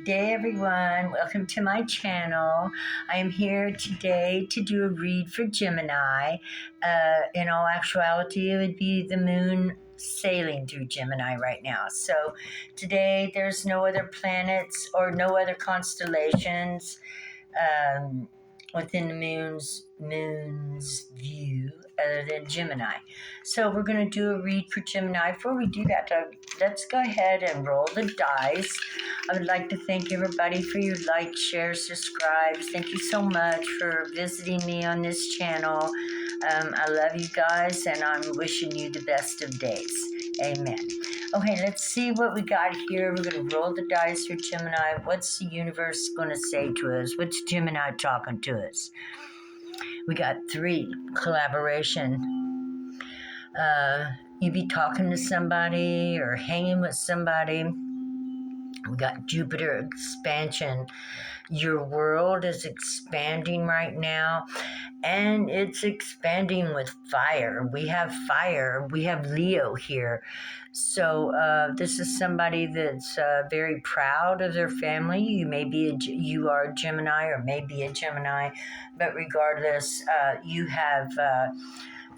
day, everyone. Welcome to my channel. I am here today to do a read for Gemini. In all actuality, it would be the moon sailing through Gemini right now. So today there's no other planets or no other constellations within the moon's view other than Gemini. So we're going to do a read for Gemini. Before we do that, let's go ahead and roll the dice. I would like to thank everybody for your likes, shares, subscribes. Thank you so much for visiting me on this channel. I love you guys, and I'm wishing you the best of days. Amen. Okay, let's see what we got here. We're going to roll the dice for Gemini. What's the universe going to say to us? What's Gemini talking to us? We got 3, collaboration. You be talking to somebody or hanging with somebody. We got Jupiter expansion. Your world is expanding right now, and it's expanding with fire. We have fire. We have Leo here. So this is somebody that's very proud of their family. You are a Gemini or maybe a Gemini, but regardless, you have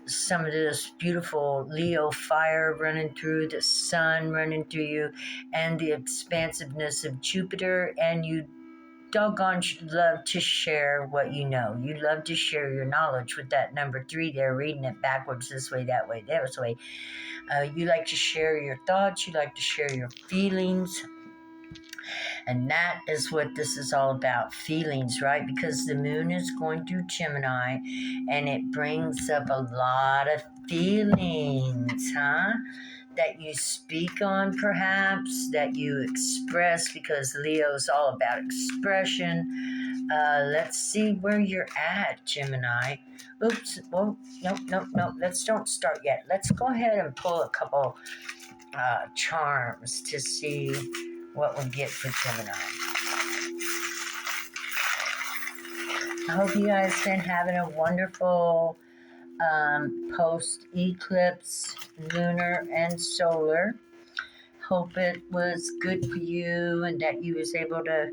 some of this beautiful Leo fire running through, the sun running through you, and the expansiveness of Jupiter, and you doggone love to share what you know. You love to share your knowledge with that number 3 there, reading it backwards, this way, that way, that way. You like to share your thoughts. You like to share your feelings. And that is what this is all about, feelings, right? Because the moon is going through Gemini, and it brings up a lot of feelings, that you speak on, perhaps, that you express, because Leo's all about expression. Let's see where you're at, Gemini. Oops, well, no, let's don't start yet. Let's go ahead and pull a couple charms to see what we get for Gemini. I hope you guys been having a wonderful post-eclipse, lunar and solar. Hope it was good for you and that you was able to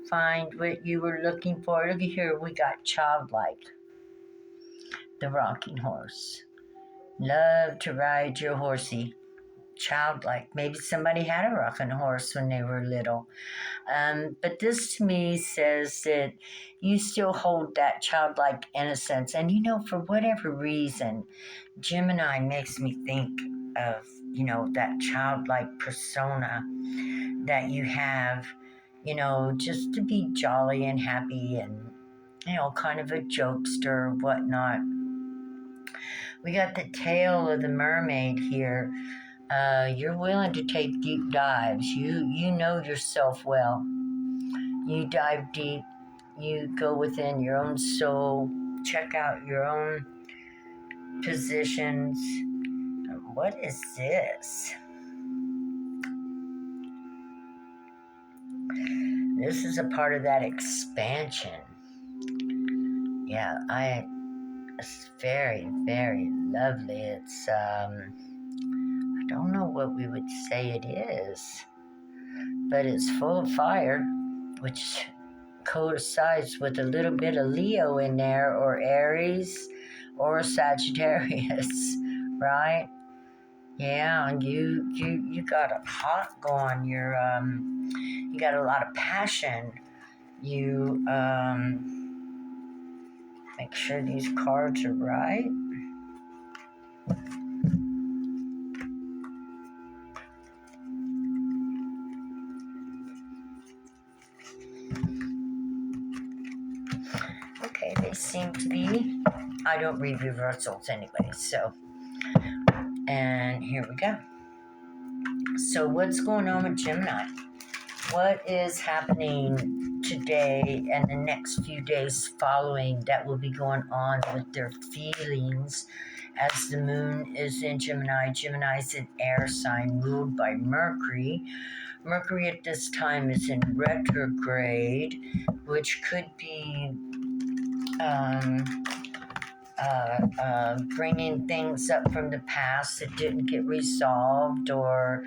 find what you were looking for. Look at here, we got childlike, the rocking horse. Love to ride your horsey. Childlike. Maybe somebody had a rocking horse when they were little. But this to me says that you still hold that childlike innocence. And for whatever reason, Gemini makes me think of, that childlike persona that you have, just to be jolly and happy and, kind of a jokester, whatnot. We got the tail of the mermaid here. You're willing to take deep dives. You know yourself well. You dive deep. You go within your own soul. Check out your own positions. What is this? This is a part of that expansion. Yeah, it's very, very lovely. It's, I don't know what we would say it is, but it's full of fire, which coincides with a little bit of Leo in there, or Aries, or Sagittarius, right? Yeah, and you got a hot going. You got a lot of passion. You make sure these cards are right. Okay, they seem to be. I don't read reversals anyway, so. And here we go. So what's going on with Gemini? What is happening today and the next few days following that will be going on with their feelings as the moon is in Gemini? Gemini is an air sign ruled by Mercury. Mercury at this time is in retrograde, which could be bringing things up from the past that didn't get resolved, or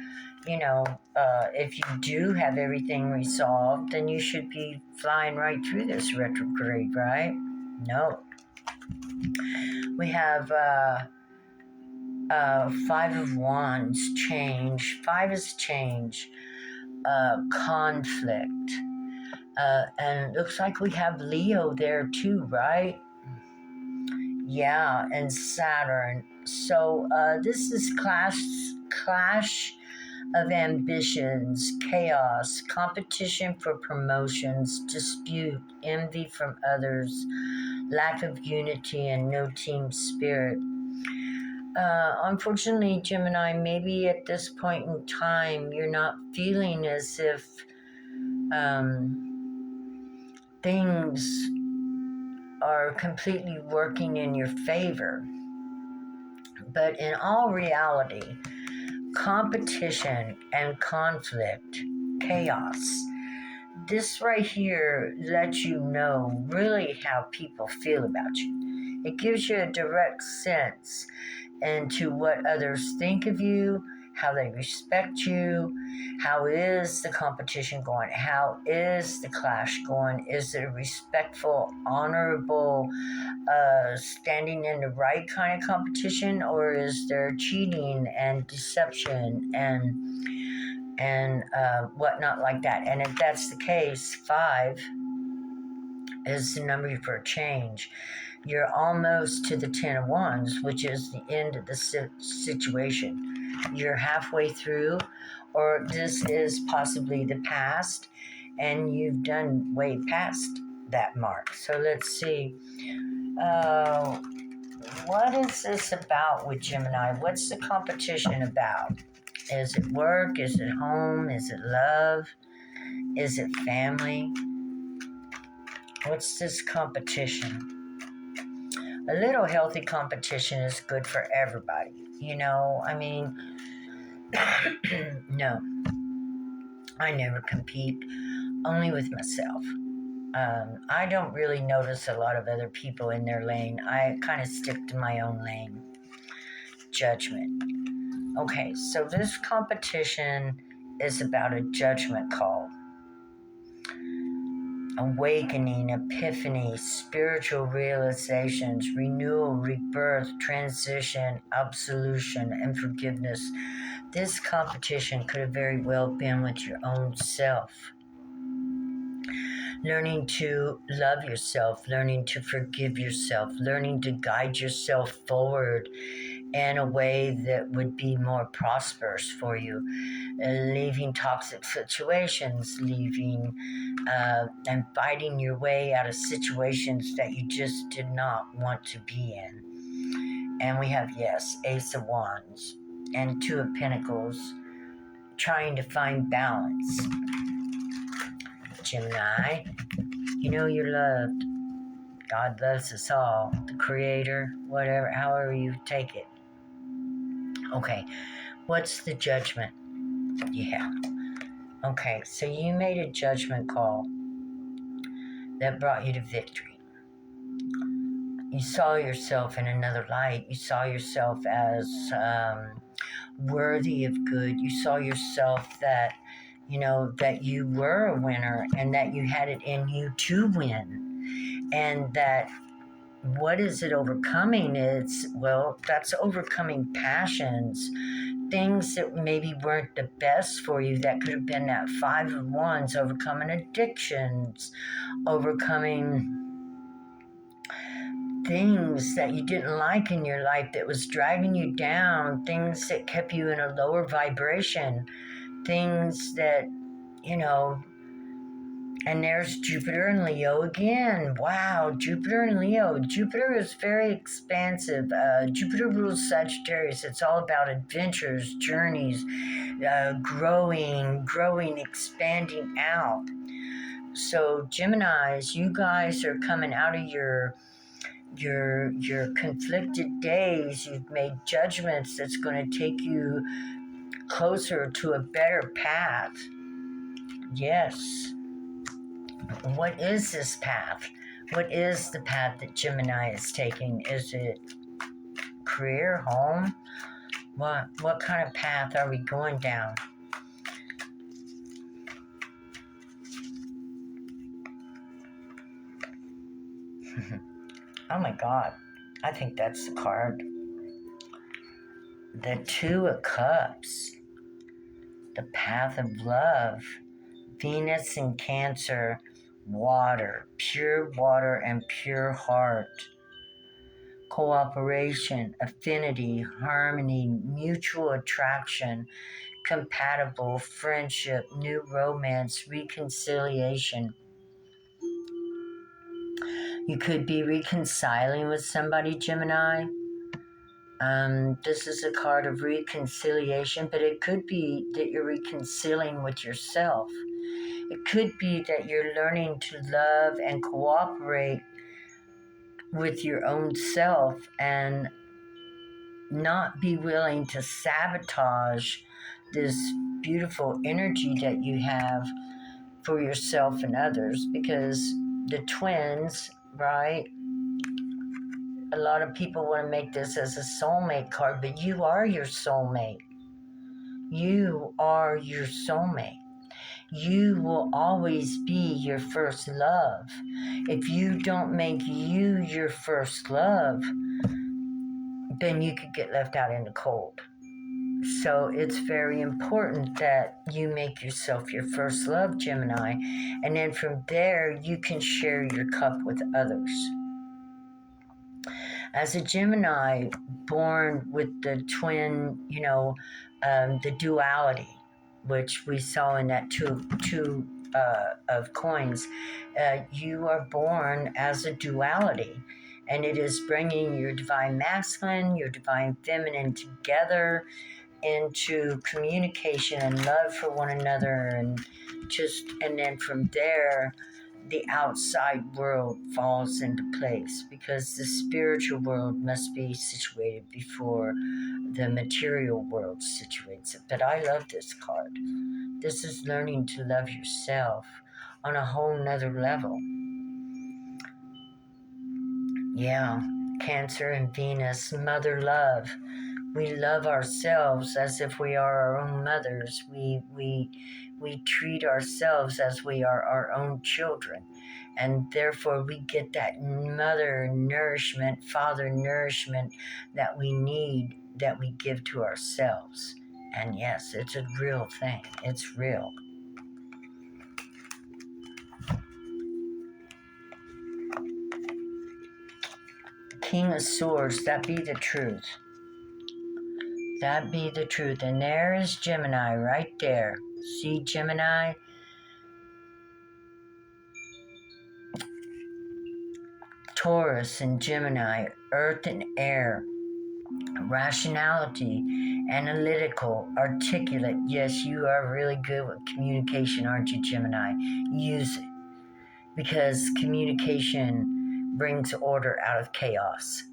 if you do have everything resolved, then you should be flying right through this retrograde, right? No. We have Five of Wands, change. Five is change, conflict. And it looks like we have Leo there too, right? Yeah, and Saturn. So this is clash of ambitions, chaos, competition for promotions, dispute, envy from others, lack of unity, and no team spirit. Unfortunately, Gemini, maybe at this point in time, you're not feeling as if things are completely working in your favor. But in all reality, competition and conflict, chaos, this right here lets you know really how people feel about you. It gives you a direct sense into what others think of you, how they respect you, how is the competition going, how is the clash going, is it a respectful, honorable, standing in the right kind of competition, or is there cheating and deception and whatnot like that? And if that's the case, 5 is the number for change. You're almost to the 10 of Wands, which is the end of the situation. You're halfway through, or this is possibly the past, and you've done way past that mark. So let's see. What is this about with Gemini? What's the competition about? Is it work? Is it home? Is it love? Is it family? What's this competition? A little healthy competition is good for everybody. I mean, no, I never compete, only with myself. I don't really notice a lot of other people in their lane. I kind of stick to my own lane. Judgment. Okay, so this competition is about a judgment call. Awakening, epiphany, spiritual realizations, renewal, rebirth, transition, absolution, and forgiveness. This competition could have very well been with your own self. Learning to love yourself, learning to forgive yourself, learning to guide yourself forward in a way that would be more prosperous for you. Leaving toxic situations, leaving and fighting your way out of situations that you just did not want to be in. And we have, yes, Ace of Wands and Two of Pentacles, trying to find balance. Gemini, you know you're loved. God loves us all. The Creator, whatever, however you take it. Okay, what's the judgment? Yeah. Okay, so you made a judgment call that brought you to victory. You saw yourself in another light. You saw yourself as worthy of good. You saw yourself that, that you were a winner and that you had it in you to win. And that what is it overcoming? That's overcoming passions, things that maybe weren't the best for you. That could have been that 5 of Wands, overcoming addictions, overcoming things that you didn't like in your life that was dragging you down, things that kept you in a lower vibration, things that, and there's Jupiter and Leo again. Wow, Jupiter and Leo. Jupiter is very expansive. Jupiter rules Sagittarius. It's all about adventures, journeys, growing, expanding out. So Geminis, you guys are coming out of your conflicted days. You've made judgments that's going to take you closer to a better path. Yes. What is this path? What is the path that Gemini is taking? Is it career, home? What kind of path are we going down? Oh my God. I think that's the card. The Two of Cups. The Path of Love. Venus in Cancer. Water. Pure water and pure heart. Cooperation, affinity, harmony, mutual attraction, compatible, friendship, new romance, reconciliation. You could be reconciling with somebody, Gemini. This is a card of reconciliation, but it could be that you're reconciling with yourself. It could be that you're learning to love and cooperate with your own self and not be willing to sabotage this beautiful energy that you have for yourself and others, because the twins, right? A lot of people want to make this as a soulmate card, but you are your soulmate. You are your soulmate. You will always be your first love. If you don't make you your first love, then you could get left out in the cold. So it's very important that you make yourself your first love, Gemini. And then from there, you can share your cup with others. As a Gemini, born with the twin, the duality, which we saw in that two of coins, you are born as a duality. And it is bringing your divine masculine, your divine feminine together into communication and love for one another, and then from there the outside world falls into place, because the spiritual world must be situated before the material world situates it. But I love this card. This is learning to love yourself on a whole nother level. Yeah, Cancer and Venus, mother love. We love ourselves as if we are our own mothers. We treat ourselves as we are our own children. And therefore we get that mother nourishment, father nourishment that we need, that we give to ourselves. And yes, it's a real thing. It's real. King of Swords, that be the truth. That be the truth. And there is Gemini right there. See Gemini? Taurus and Gemini, earth and air, rationality, analytical, articulate. Yes, you are really good with communication, aren't you, Gemini? Use it, because communication brings order out of chaos.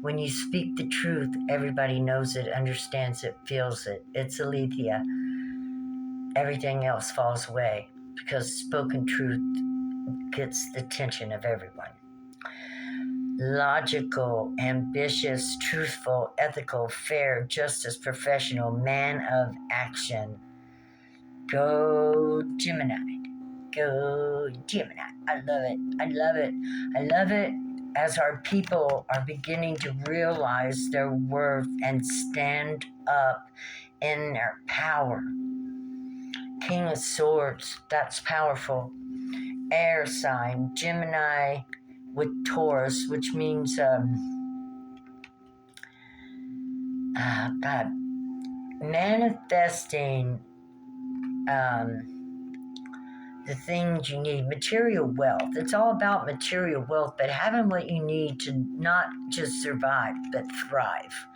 When you speak the truth, everybody knows it, understands it, feels it. It's aletheia. Everything else falls away, because spoken truth gets the attention of everyone. Logical, ambitious, truthful, ethical, fair, justice, professional, man of action. Go Gemini. Go Gemini. I love it. I love it. I love it as our people are beginning to realize their worth and stand up in their power. King of Swords, that's powerful. Air sign, Gemini with Taurus, which means manifesting the things you need, material wealth. It's all about material wealth, but having what you need to not just survive, but thrive.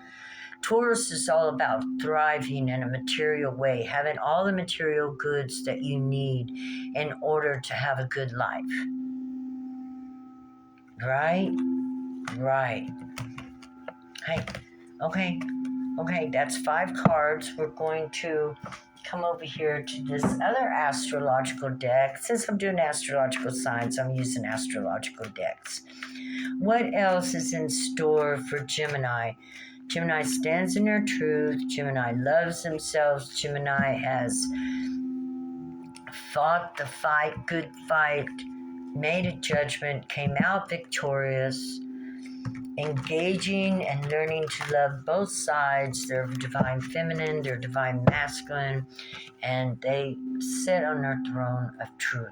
Taurus is all about thriving in a material way, having all the material goods that you need in order to have a good life. Right? Right. Hey, okay, that's 5 cards. We're going to come over here to this other astrological deck. Since I'm doing astrological signs, I'm using astrological decks. What else is in store for Gemini? Gemini stands in their truth. Gemini loves themselves. Gemini has fought the fight, good fight, made a judgment, came out victorious, engaging and learning to love both sides, their divine feminine, their divine masculine, and they sit on their throne of truth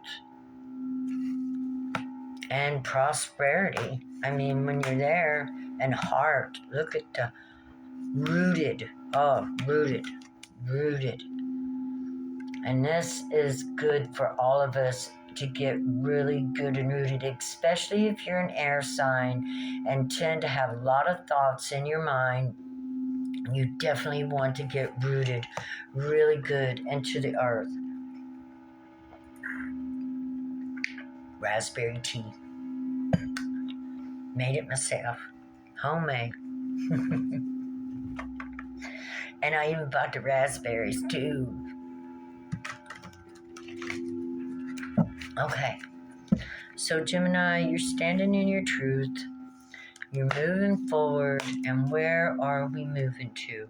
and prosperity. I mean, when you're there, and heart, look at the rooted, rooted. And this is good for all of us to get really good and rooted, especially if you're an air sign and tend to have a lot of thoughts in your mind. You definitely want to get rooted really good into the earth. Raspberry tea. Made it myself. Homemade. And I even bought the raspberries too. Okay. So Gemini, you're standing in your truth. You're moving forward. And where are we moving to?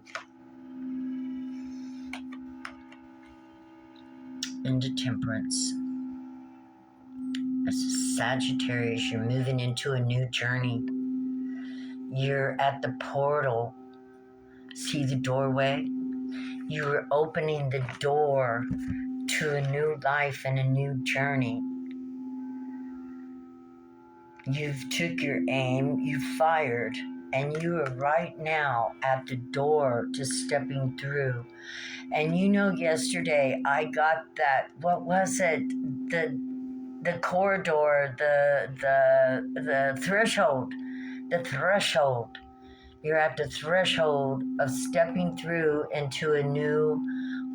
Into temperance. As a Sagittarius, you're moving into a new journey. You're at the portal. See the doorway? You're opening the door to a new life and a new journey. You've took your aim, you fired, and you are right now at the door to stepping through. And you know, yesterday I got that, what was it? The corridor, the threshold. The threshold. You're at the threshold of stepping through into a new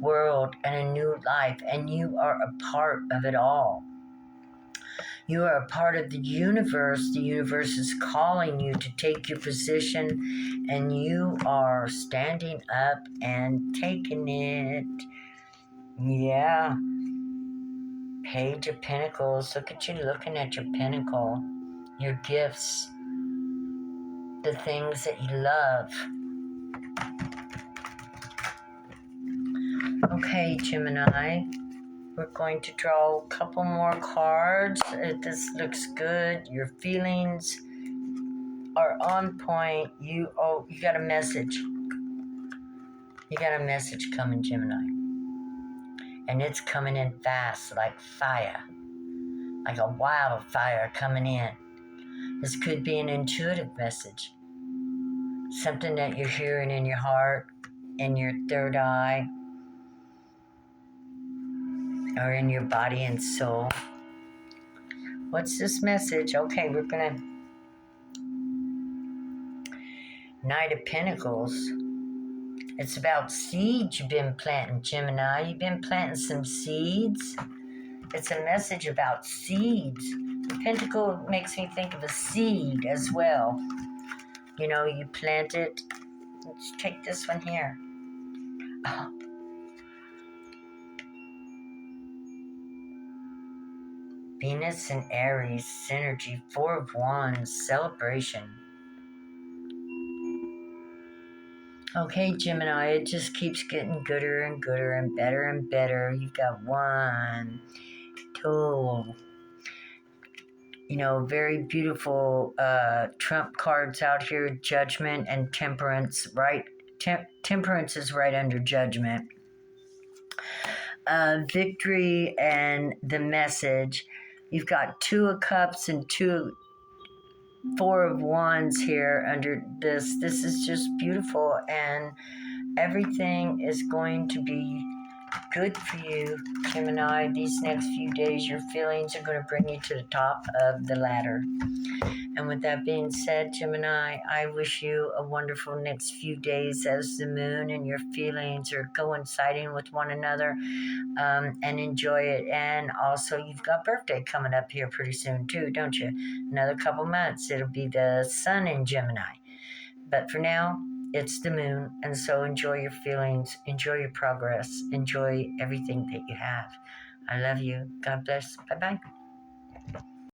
world and a new life, and you are a part of it all. You are a part of the universe. The universe is calling you to take your position, and you are standing up and taking it. Yeah. Page of Pentacles. Look at you looking at your pentacle, your gifts, the things that you love. Okay, Gemini. We're going to draw a couple more cards. This looks good. Your feelings are on point. You got a message. You got a message coming, Gemini. And it's coming in fast, like fire. Like a wildfire coming in. This could be an intuitive message. Something that you're hearing in your heart, in your third eye, or in your body and soul. What's this message? Okay, we're gonna... Knight of Pentacles. It's about seeds you've been planting, Gemini. You've been planting some seeds. It's a message about seeds. The pentacle makes me think of a seed as well. You know, you plant it. Let's take this one here. Oh. Venus and Aries, synergy, 4 of Wands, celebration. Okay, Gemini, it just keeps getting gooder and gooder and better. You've got 1, 2, you know, very beautiful trump cards out here, Judgment and Temperance, right? Temperance is right under Judgment. Victory and the Message. You've got 2 of Cups and 4 of Wands here under this. This is just beautiful, and everything is going to be good for you, Gemini. These next few days, your feelings are going to bring you to the top of the ladder. And with that being said, Gemini, I wish you a wonderful next few days as the moon and your feelings are coinciding with one another, and enjoy it. And also, you've got birthday coming up here pretty soon too, don't you? Another couple months, it'll be the sun in Gemini. But for now, it's the moon, and so enjoy your feelings, enjoy your progress, enjoy everything that you have. I love you. God bless. Bye-bye.